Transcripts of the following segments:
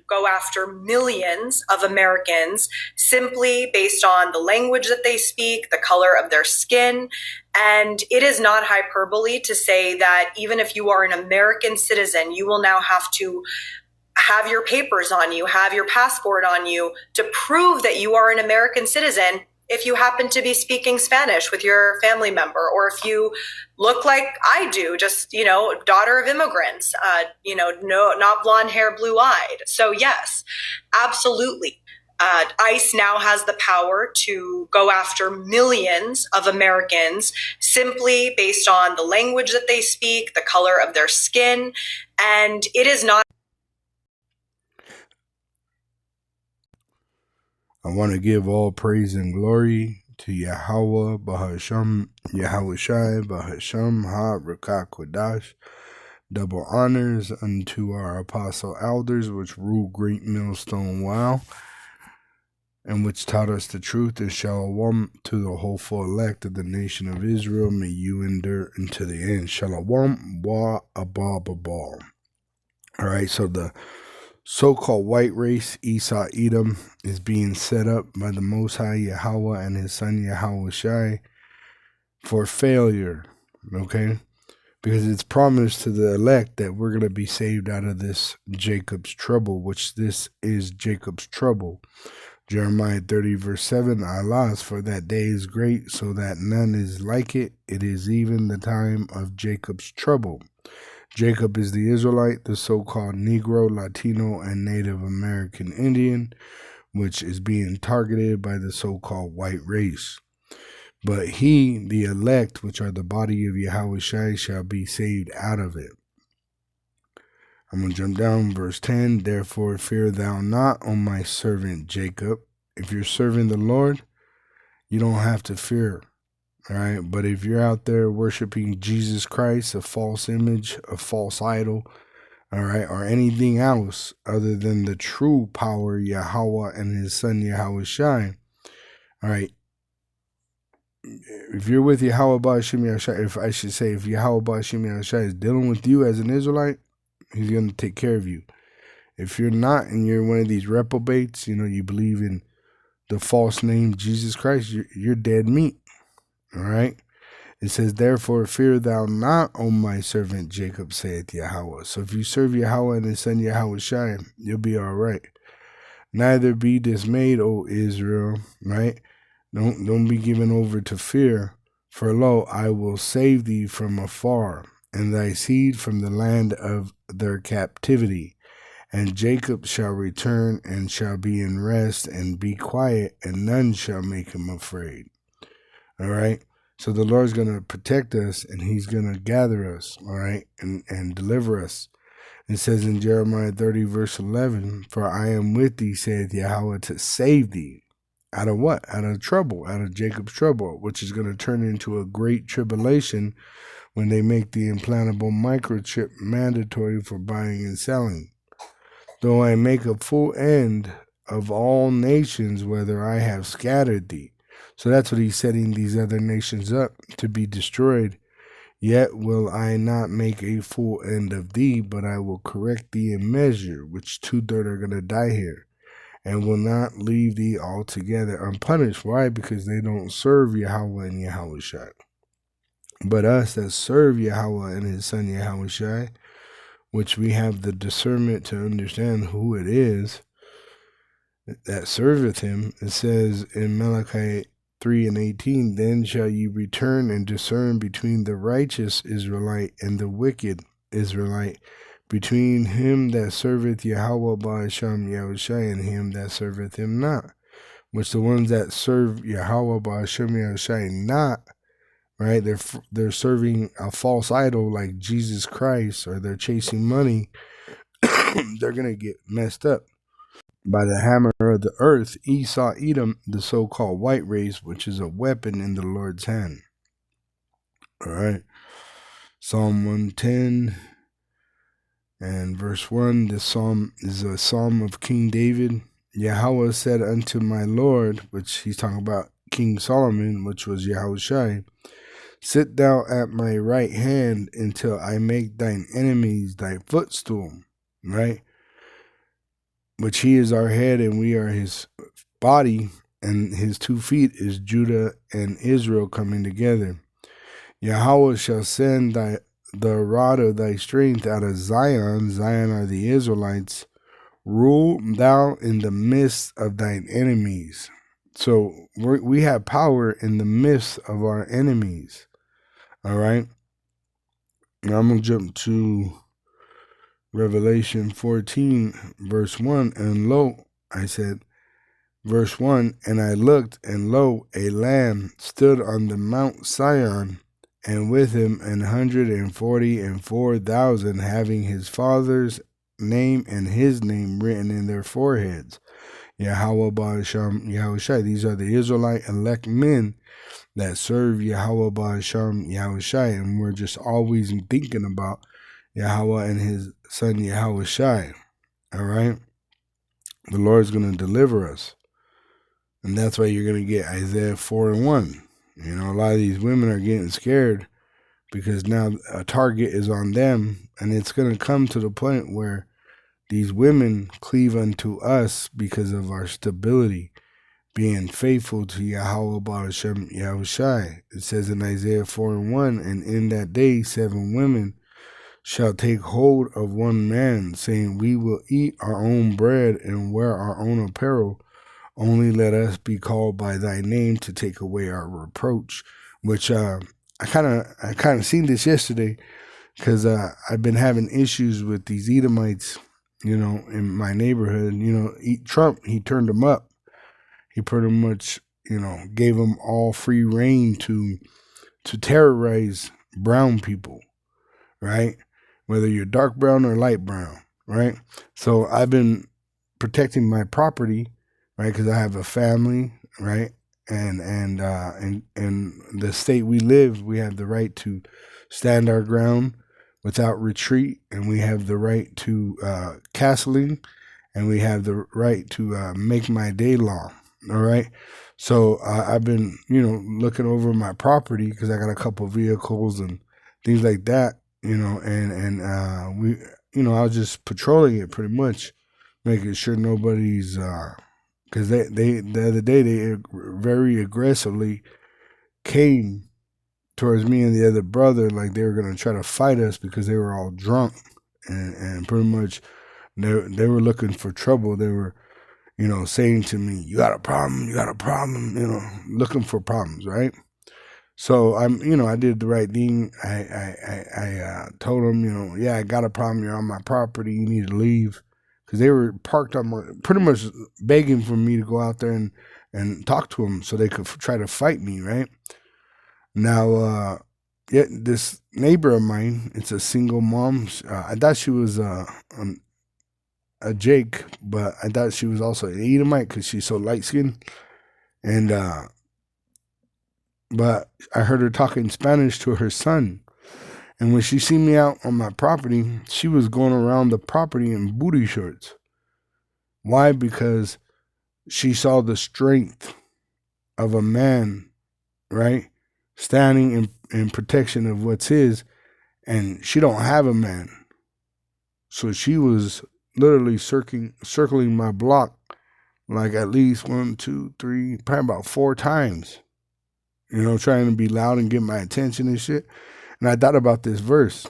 go after millions of Americans simply based on the language that they speak, the color of their skin. And it is not hyperbole to say that even if you are an American citizen, you will now have to have your papers on you, have your passport on you to prove that you are an American citizen if you happen to be speaking Spanish with your family member, or if you look like I do, just, daughter of immigrants, no, not blonde hair, blue eyed. So yes, absolutely. ICE now has the power to go after millions of Americans simply based on the language that they speak, the color of their skin. And it is not. I want to give all praise and glory to Yahweh, Bahasham, Yahushai, Bahasham, Ha, Rakah, Kodash. Double honors unto our apostle elders, which rule Great Millstone Wow, and which taught us the truth, and shalom to the hopeful elect of the nation of Israel. May you endure unto the end. Shalom, wa abba. All right, so the so-called white race, Esau, Edom, is being set up by the Most High Yahweh and his son Yahushai for failure, okay? Because it's promised to the elect that we're going to be saved out of this Jacob's trouble, which this is Jacob's trouble. Jeremiah 30 verse 7, Alas, for that day is great, so that none is like it. It is even the time of Jacob's trouble. Jacob is the Israelite, the so-called Negro, Latino, and Native American Indian, which is being targeted by the so-called white race. But he, the elect, which are the body of Yahushai, shall be saved out of it. I'm going to jump down, verse 10. Therefore fear thou not, O my servant Jacob. If you're serving the Lord, you don't have to fear. All right, but if you're out there worshiping Jesus Christ, a false image, a false idol, all right, or anything else other than the true power, Yahweh and his son Yahushai, all right, if you're with Yahweh Ba'ashim Yahushai, if Yahweh Ba'ashim Yahushai is dealing with you as an Israelite, he's going to take care of you. If you're not and you're one of these reprobates, you believe in the false name Jesus Christ, you're dead meat. All right. It says, therefore fear thou not, O my servant Jacob, saith Yahweh. So if you serve Yahweh and his son Yahushai, you'll be all right. Neither be dismayed, O Israel, right? Don't be given over to fear, for lo, I will save thee from afar, and thy seed from the land of their captivity. And Jacob shall return and shall be in rest and be quiet, and none shall make him afraid. All right? So the Lord's going to protect us, and he's going to gather us, all right, and deliver us. It says in Jeremiah 30, verse 11, for I am with thee, saith Yahweh, to save thee. Out of what? Out of trouble, out of Jacob's trouble, which is going to turn into a great tribulation when they make the implantable microchip mandatory for buying and selling. Though I make a full end of all nations, whether I have scattered thee. So that's what he's setting these other nations up to be destroyed. Yet will I not make a full end of thee, but I will correct thee in measure, which 2/3 are going to die here, and will not leave thee altogether unpunished. Why? Because they don't serve Yahweh and Yahushai. But us that serve Yahweh and his son Yahushai, which we have the discernment to understand who it is that serveth him, it says in Malachi 3:18, then shall ye return and discern between the righteous Israelite and the wicked Israelite, between him that serveth Yahweh Ba'asham Yahushai and him that serveth him not. Which the ones that serve Yahweh Ba'asham Yahushai not, right, they're serving a false idol like Jesus Christ, or they're chasing money, they're going to get messed up by the hammer of the earth, Esau, Edom, the so-called white race, which is a weapon in the Lord's hand. All right. Psalm 110 and verse 1, this psalm is a psalm of King David. Yahweh said unto my Lord, which he's talking about King Solomon, which was Yahushai, sit thou at my right hand until I make thine enemies thy footstool. Right? which he is our head and we are his body, and his 2 feet is Judah and Israel coming together. Yahweh shall send the rod of thy strength out of Zion. Zion are the Israelites. Rule thou in the midst of thine enemies. So we have power in the midst of our enemies. All right. Now I'm going to jump to Revelation 14, verse 1. And lo, I said, verse 1, and I looked, and lo, a lamb stood on the Mount Sion, and with him 144,000, having his father's name and his name written in their foreheads. Yahweh Ba'asham Yahushai. These are the Israelite elect men that serve Yahweh Ba'asham Yahushai, and we're just always thinking about Yahweh and his son Yahushai. All right? The Lord's going to deliver us. And that's why you're going to get Isaiah 4:1. You know, a lot of these women are getting scared because now a target is on them, and it's going to come to the point where these women cleave unto us because of our stability, being faithful to Yahweh Ba'ashem Yahushai. It says in Isaiah 4:1, and in that day 7 women shall take hold of one man, saying, we will eat our own bread and wear our own apparel. Only let us be called by thy name to take away our reproach. Which I kind of seen this yesterday because I've been having issues with these Edomites, you know, in my neighborhood. You know, Trump, he turned them up. He pretty much, you know, gave them all free reign to terrorize brown people, right? Whether you're dark brown or light brown, right? So I've been protecting my property, right? Because I have a family, right? And the state we live, we have the right to stand our ground without retreat, and we have the right to castling, and we have the right to make my day long. All right. So I've been, you know, looking over my property because I got a couple vehicles and things like that, you know, and we, you know, I was just patrolling it pretty much, making sure nobody's, because they the other day they very aggressively came towards me and the other brother, like they were gonna try to fight us because they were all drunk, and pretty much they were looking for trouble. They were, you know, saying to me, you got a problem, you know, looking for problems, right? So I'm, you know, I did the right thing. I told them, you know, yeah, I got a problem. You're on my property. You need to leave, because they were parked on my, pretty much begging for me to go out there and talk to them so they could try to fight me, right? Now, yeah, this neighbor of mine, it's a single mom. I thought she was a Jake, but I thought she was also an Edomite because she's so light skinned. And but I heard her talking Spanish to her son. And when she seen me out on my property, she was going around the property in booty shorts. Why? Because she saw the strength of a man, right, standing in protection of what's his, and she don't have a man. So she was literally circling my block like at least 1, 2, 3, probably about 4 times, you know, trying to be loud and get my attention and shit. And I thought about this verse.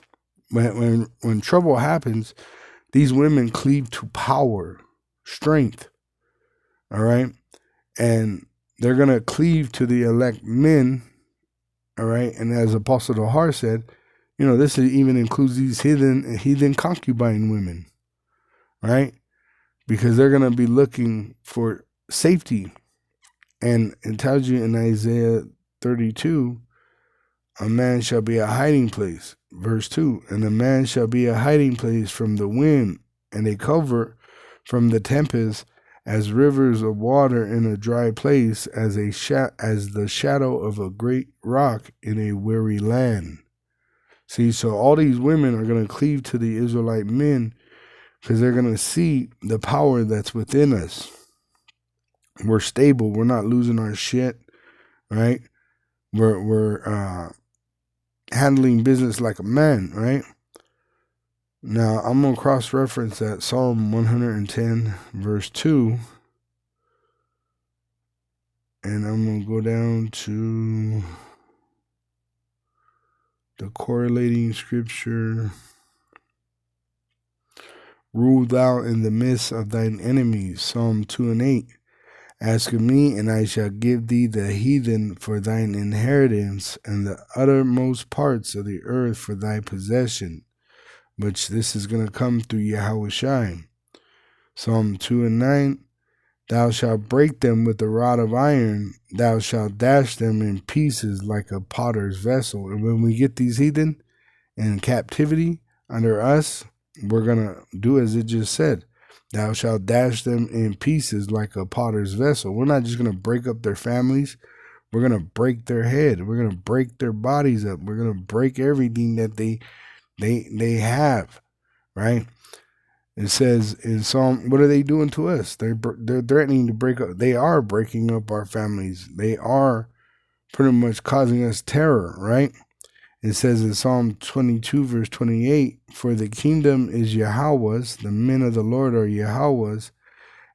When trouble happens, these women cleave to power, strength, all right? And they're going to cleave to the elect men, all right? And as Apostle Dahar said, you know, this even includes these heathen concubine women, right? Because they're going to be looking for safety. And it tells you in Isaiah 32, a man shall be a hiding place. Verse 2, and a man shall be a hiding place from the wind, and a covert from the tempest, as rivers of water in a dry place, as the shadow of a great rock in a weary land. See, so all these women are going to cleave to the Israelite men because they're going to see the power that's within us. We're stable. We're not losing our shit, right? We're handling business like a man, right? Now, I'm going to cross-reference that Psalm 110, verse 2. And I'm going to go down to the correlating scripture. Rule thou in the midst of thine enemies. Psalm 2 and 8. Ask of me, and I shall give thee the heathen for thine inheritance, and the uttermost parts of the earth for thy possession. Which this is going to come through Yahushua. Psalm 2 and 9. Thou shalt break them with the rod of iron. Thou shalt dash them in pieces like a potter's vessel. And when we get these heathen in captivity under us, we're going to do as it just said. Thou shalt dash them in pieces like a potter's vessel. We're not just going to break up their families. We're going to break their head. We're going to break their bodies up. We're going to break everything that they have, right? It says in Psalm, what are they doing to us? They're threatening to break up. They are breaking up our families. They are pretty much causing us terror, right? It says in Psalm 22, verse 28, for the kingdom is Yahweh's, the men of the Lord are Yahweh's,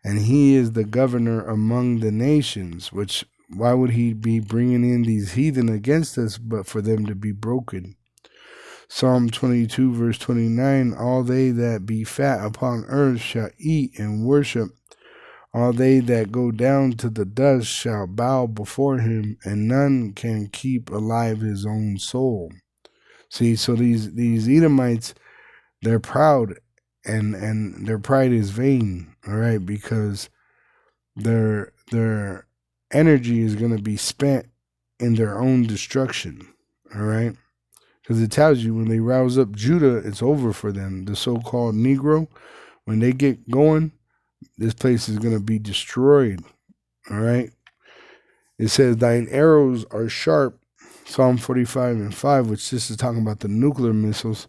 and he is the governor among the nations, which, why would he be bringing in these heathen against us, but for them to be broken? Psalm 22, verse 29, all they that be fat upon earth shall eat and worship. All they that go down to the dust shall bow before him, and none can keep alive his own soul. See, so these Edomites, they're proud, and their pride is vain, all right, because their energy is going to be spent in their own destruction, all right? Because it tells you when they rouse up Judah, it's over for them. The so-called Negro, when they get going, this place is going to be destroyed. All right. It says, thine arrows are sharp. Psalm 45 and 5, which this is talking about the nuclear missiles.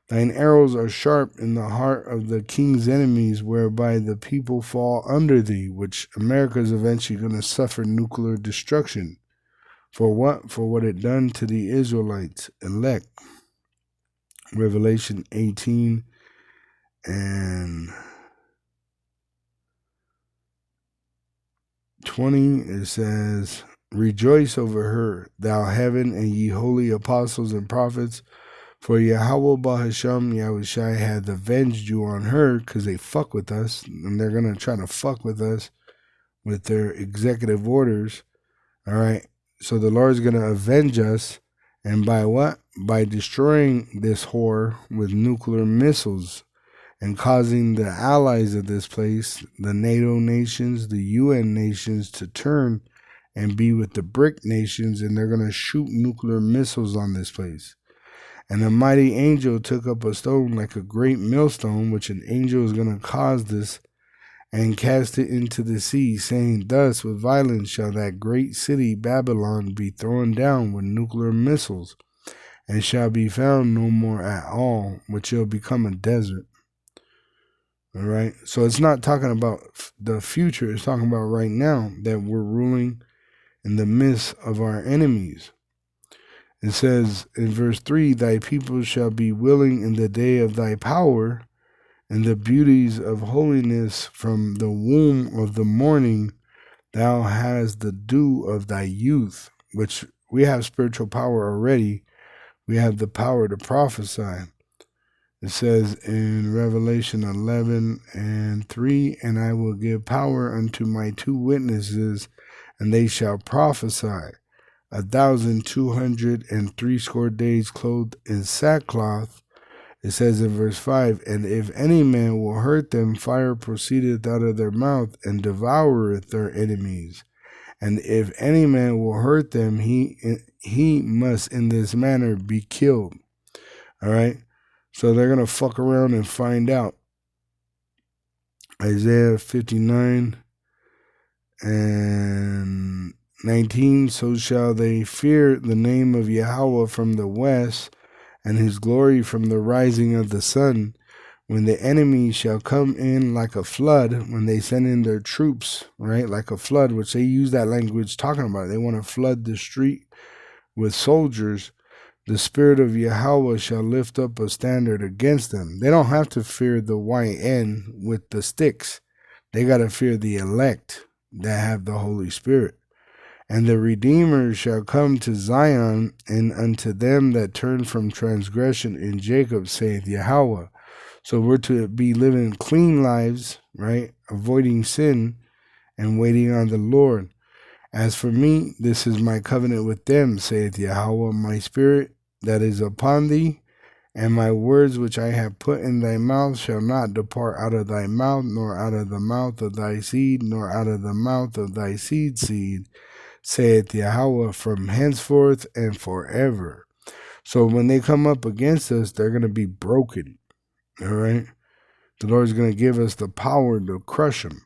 Thine arrows are sharp in the heart of the king's enemies, whereby the people fall under thee, which America is eventually going to suffer nuclear destruction. For what? For what it done to the Israelites elect. Revelation 18 and 20, it says, rejoice over her, thou heaven, and ye holy apostles and prophets, for Yahweh Bahasham Yahushai hath avenged you on her, because they fuck with us, and they're going to try to fuck with us with their executive orders. All right. So the Lord's going to avenge us. And by what? By destroying this whore with nuclear missiles and causing the allies of this place, the NATO nations, the UN nations, to turn and be with the BRIC nations, and they're going to shoot nuclear missiles on this place. And a mighty angel took up a stone like a great millstone, which an angel is going to cause this, and cast it into the sea, saying, thus with violence shall that great city Babylon be thrown down with nuclear missiles, and shall be found no more at all, which shall become a desert. All right. So it's not talking about the future. It's talking about right now that we're ruling in the midst of our enemies. It says in verse 3, thy people shall be willing in the day of thy power, and the beauties of holiness from the womb of the morning. Thou hast the dew of thy youth, which we have spiritual power already. We have the power to prophesy. It says in Revelation 11 and 3, and I will give power unto my 2 witnesses, and they shall prophesy 1,260 days clothed in sackcloth. It says in verse 5, and if any man will hurt them, fire proceedeth out of their mouth, and devoureth their enemies. And if any man will hurt them, he must in this manner be killed. All right? So they're going to fuck around and find out. Isaiah 59 and 19, so shall they fear the name of Yahweh from the west, and his glory from the rising of the sun, when the enemy shall come in like a flood, when they send in their troops, right, like a flood, which they use that language talking about. They want to flood the street with soldiers. The spirit of Yahweh shall lift up a standard against them. They don't have to fear the YN with the sticks. They got to fear the elect that have the Holy Spirit. And the Redeemer shall come to Zion, and unto them that turn from transgression in Jacob, saith Yahweh. So we're to be living clean lives, right? Avoiding sin and waiting on the Lord. As for me, this is my covenant with them, saith Yahweh, my spirit that is upon thee, and my words which I have put in thy mouth shall not depart out of thy mouth, nor out of the mouth of thy seed, nor out of the mouth of thy seed's seed, saith Yahweh, from henceforth and forever. So when they come up against us, they're going to be broken, all right? The Lord's going to give us the power to crush them.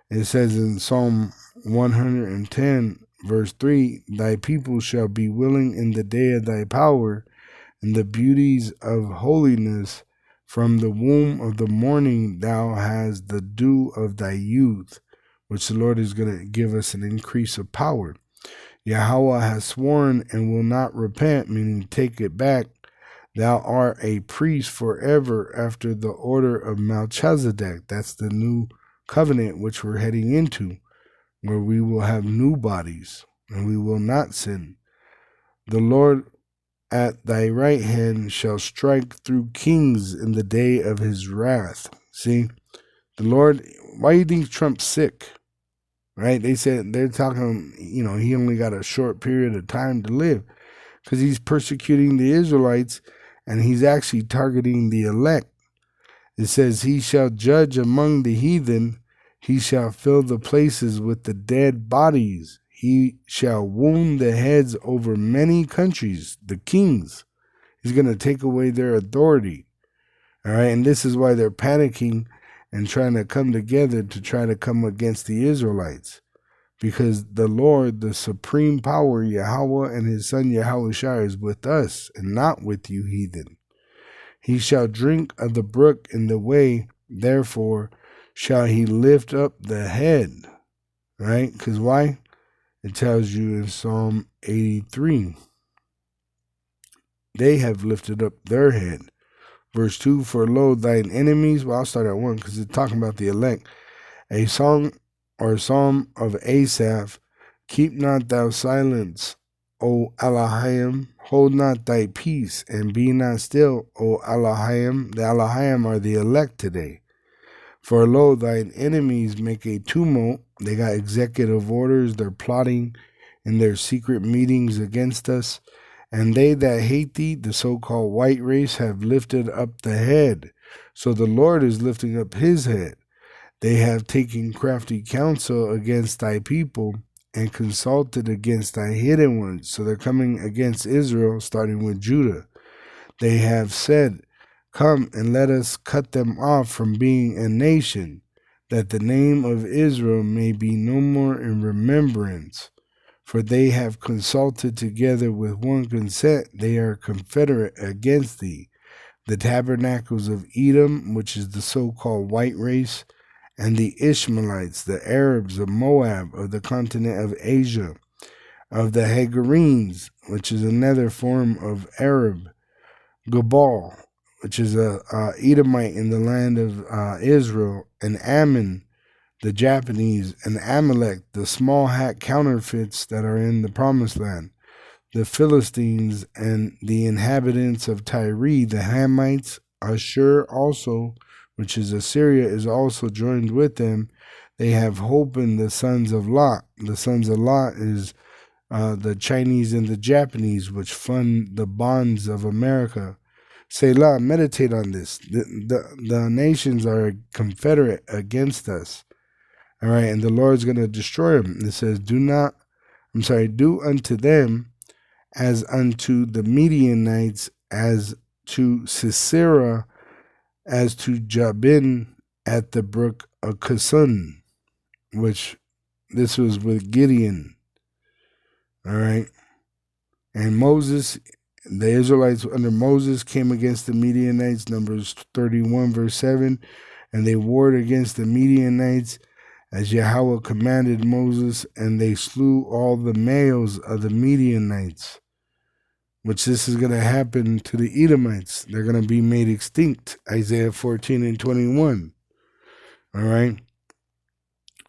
It says in Psalm 110, verse 3, thy people shall be willing in the day of thy power, and the beauties of holiness. From the womb of the morning thou hast the dew of thy youth, which the Lord is going to give us an increase of power. Yahweh has sworn and will not repent, meaning take it back. Thou art a priest forever after the order of Melchizedek. That's the new covenant which we're heading into, where we will have new bodies and we will not sin. The Lord at thy right hand shall strike through kings in the day of his wrath. See, the Lord, why do you think Trump's sick? Right? They're talking, he only got a short period of time to live because he's persecuting the Israelites and he's actually targeting the elect. It says, he shall judge among the heathen. He shall fill the places with the dead bodies. He shall wound the heads over many countries, the kings. He's going to take away their authority. All right. And this is why they're panicking and trying to come together to try to come against the Israelites. Because the Lord, the supreme power, Yahweh, and his son Yahushua is with us and not with you, heathen. He shall drink of the brook in the way, therefore shall he lift up the head. Right? Because why? It tells you in Psalm 83. They have lifted up their head. Verse 2, for lo, thine enemies, well, I'll start at 1 because it's talking about the elect. A song or psalm of Asaph, keep not thou silence, O Elohim, hold not thy peace, and be not still, O Elohim. The Elohim are the elect today. For lo, thine enemies make a tumult. They got executive orders. They're plotting in their secret meetings against us. And they that hate thee, the so-called white race, have lifted up the head. So the Lord is lifting up his head. They have taken crafty counsel against thy people and consulted against thy hidden ones. So they're coming against Israel, starting with Judah. They have said, come and let us cut them off from being a nation, that the name of Israel may be no more in remembrance. For they have consulted together with one consent, they are confederate against thee. The tabernacles of Edom, which is the so-called white race, and the Ishmaelites, the Arabs of Moab, of the continent of Asia, of the Hagarenes, which is another form of Arab, Gabal, which is a Edomite in the land of Israel, and Ammon, the Japanese, and Amalek, the small hat counterfeits that are in the Promised Land, the Philistines, and the inhabitants of Tyre, the Hamites, Ashur also, which is Assyria, is also joined with them. They have hope in the sons of Lot. The sons of Lot is the Chinese and the Japanese, which fund the bonds of America. Selah, meditate on this. The nations are confederate against us. All right, and the Lord's going to destroy them. It says, do unto them as unto the Midianites, as to Sisera, as to Jabin at the brook of Kison, which this was with Gideon. All right. And Moses, the Israelites under Moses came against the Midianites, Numbers 31, verse 7, and they warred against the Midianites as Yahweh commanded Moses, and they slew all the males of the Midianites, which this is going to happen to the Edomites. They're going to be made extinct. Isaiah 14 and 21. All right.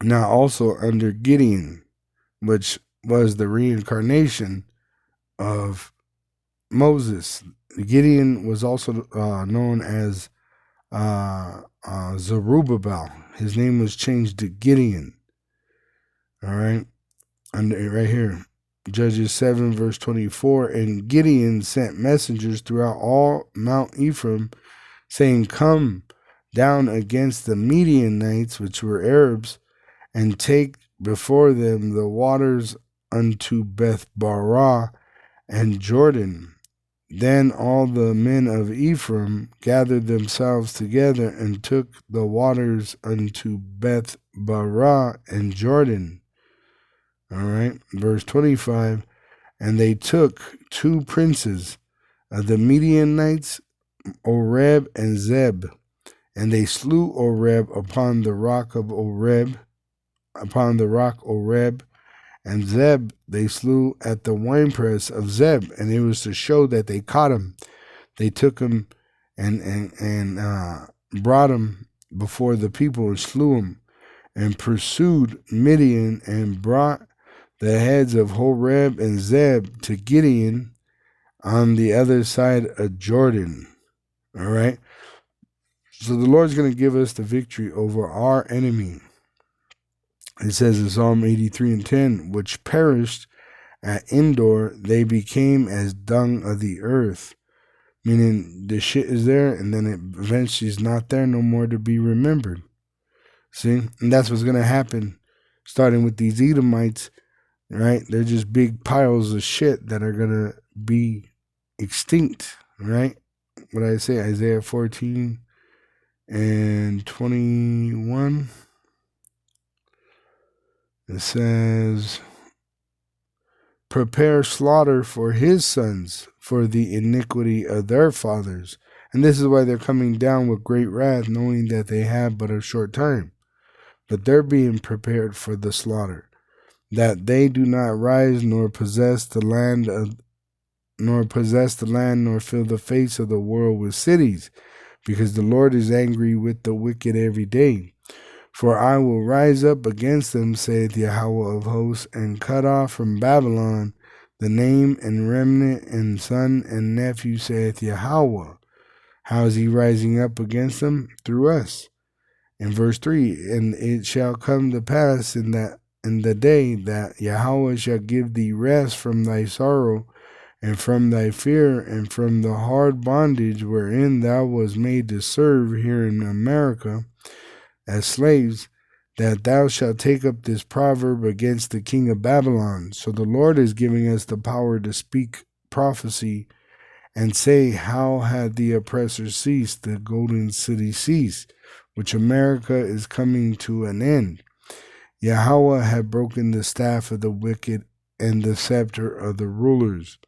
Now also under Gideon, which was the reincarnation of Moses. Gideon was also known as Zerubbabel. His name was changed to Gideon. All right. Under right here. Judges 7 verse 24. And Gideon sent messengers throughout all Mount Ephraim, saying, come down against the Midianites, which were Arabs, and take before them the waters unto Beth Barah and Jordan. Then all the men of Ephraim gathered themselves together and took the waters unto Beth Barah and Jordan. All right, verse 25. And they took 2 princes of the Midianites, Oreb and Zeb, and they slew Oreb upon the rock Oreb, and Zeb they slew at the winepress of Zeb. And it was to show that they caught him. They took him and brought him before the people and slew him, and pursued Midian and brought the heads of Horeb and Zeb to Gideon on the other side of Jordan. All right. So the Lord's going to give us the victory over our enemy. It says in Psalm 83 and 10, which perished at Endor, they became as dung of the earth. Meaning the shit is there, and then it eventually is not there no more to be remembered. See? And that's what's going to happen, starting with these Edomites, right? They're just big piles of shit that are going to be extinct, right? What I say, Isaiah 14 and 21. It says, prepare slaughter for his sons for the iniquity of their fathers. And this is why they're coming down with great wrath, knowing that they have but a short time. But they're being prepared for the slaughter, that they do not rise nor possess the land, nor fill the face of the world with cities, because the Lord is angry with the wicked every day. For I will rise up against them, saith Yahweh of hosts, and cut off from Babylon the name and remnant and son and nephew, saith Yahweh. How is he rising up against them? Through us. In verse 3, and it shall come to pass in the day that Yahweh shall give thee rest from thy sorrow, and from thy fear, and from the hard bondage wherein thou was made to serve here in America as slaves, that thou shalt take up this proverb against the king of Babylon. So the Lord is giving us the power to speak prophecy and say, how had the oppressor ceased, the golden city ceased, which America is coming to an end. Yahweh had broken the staff of the wicked and the scepter of the rulers,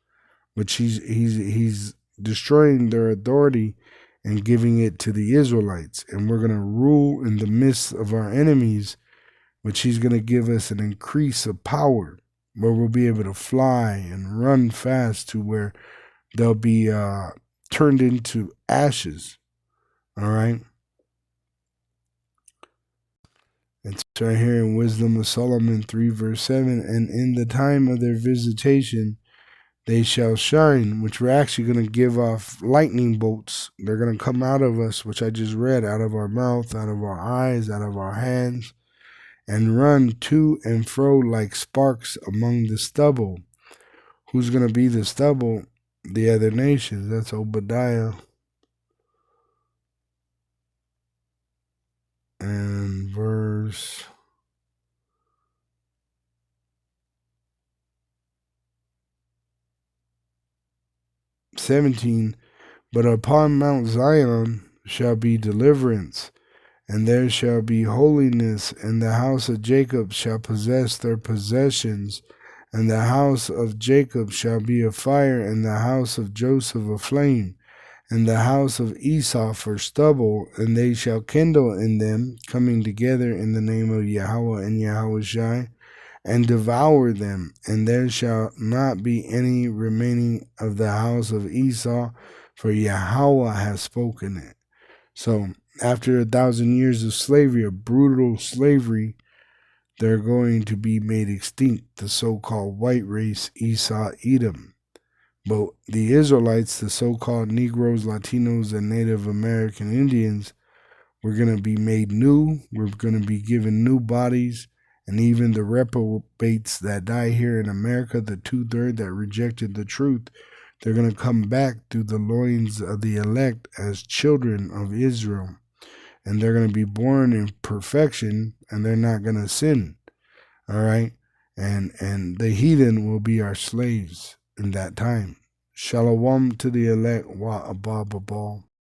which he's destroying their authority and giving it to the Israelites. And we're going to rule in the midst of our enemies, which he's going to give us an increase of power, where we'll be able to fly and run fast to where they'll be turned into ashes. All right. It's right here in Wisdom of Solomon 3 verse 7. And in the time of their visitation, they shall shine, which we're actually going to give off lightning bolts. They're going to come out of us, which I just read, out of our mouth, out of our eyes, out of our hands, and run to and fro like sparks among the stubble. Who's going to be the stubble? The other nations. That's Obadiah. And verse 17, but upon Mount Zion shall be deliverance, and there shall be holiness, and the house of Jacob shall possess their possessions, and the house of Jacob shall be a fire, and the house of Joseph a flame, and the house of Esau for stubble, and they shall kindle in them, coming together in the name of Yahweh and Yahushai, and devour them, and there shall not be any remaining of the house of Esau, for Yahweh has spoken it. So after 1,000 years of slavery, a brutal slavery, they're going to be made extinct, the so-called white race, Esau, Edom. But the Israelites, the so-called Negroes, Latinos, and Native American Indians, we're going to be made new. We're going to be given new bodies. And even the reprobates that die here in America, the 2/3 that rejected the truth, they're going to come back through the loins of the elect as children of Israel. And they're going to be born in perfection, and they're not going to sin. All right? And the heathen will be our slaves in that time. Shalom to the elect wa abab.